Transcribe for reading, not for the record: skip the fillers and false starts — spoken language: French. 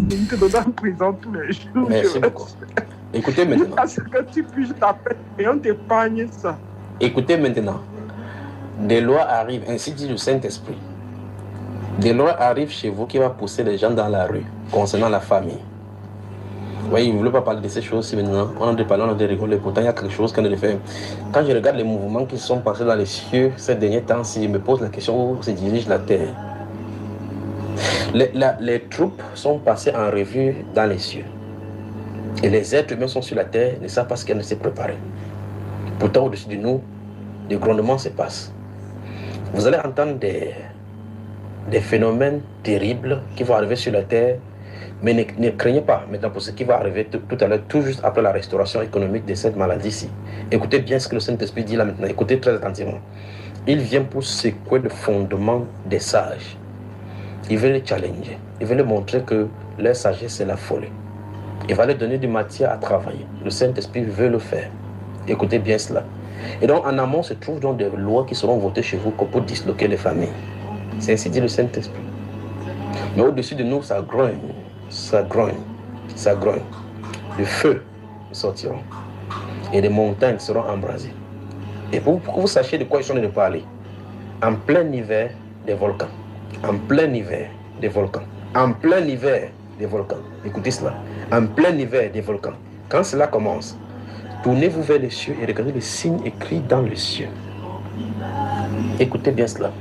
Il te donne en prison tous les jours. Merci beaucoup. Écoutez maintenant. À ce que tu puisses t'appeler et on t'épargne ça. Écoutez maintenant. Des lois arrivent, ainsi dit le Saint-Esprit. Des lois arrivent chez vous qui va pousser les gens dans la rue concernant la famille. Vous voyez, il ne voulait pas parler de ces choses maintenant. On en a parlé, on a rigolé. Pourtant, il y a quelque chose qu'on a fait. Quand je regarde les mouvements qui sont passés dans les cieux ces derniers temps, si je me pose la question où se dirige la terre. Les troupes sont passées en revue dans les cieux. Et les êtres humains sont sur la terre, ne savent pas ce qu'elle ne s'est préparée. Pourtant, au-dessus de nous, des grondements se passent. Vous allez entendre des phénomènes terribles qui vont arriver sur la terre, mais ne craignez pas maintenant pour ce qui va arriver tout à l'heure, tout juste après la restauration économique de cette maladie-ci. Écoutez bien ce que le Saint-Esprit dit là maintenant, écoutez très attentivement. Il vient pour secouer le fondement des sages. Il veut les challenger, il veut leur montrer que leur sagesse c'est la folie. Il va leur donner du matière à travailler. Le Saint-Esprit veut le faire. Écoutez bien cela. Et donc en amont se trouvent donc des lois qui seront votées chez vous pour disloquer les familles. C'est ainsi dit le Saint-Esprit. Mais au-dessus de nous, ça grogne, ça grogne, ça grogne. Le feu sortira et les montagnes seront embrasées. Et pour que vous sachiez de quoi ils sont en train de parler, en plein hiver, des volcans. En plein hiver, des volcans. En plein hiver, des volcans. Écoutez cela. En plein hiver, des volcans. Quand cela commence, tournez-vous vers les cieux et regardez les signes écrits dans les cieux. Écoutez bien cela.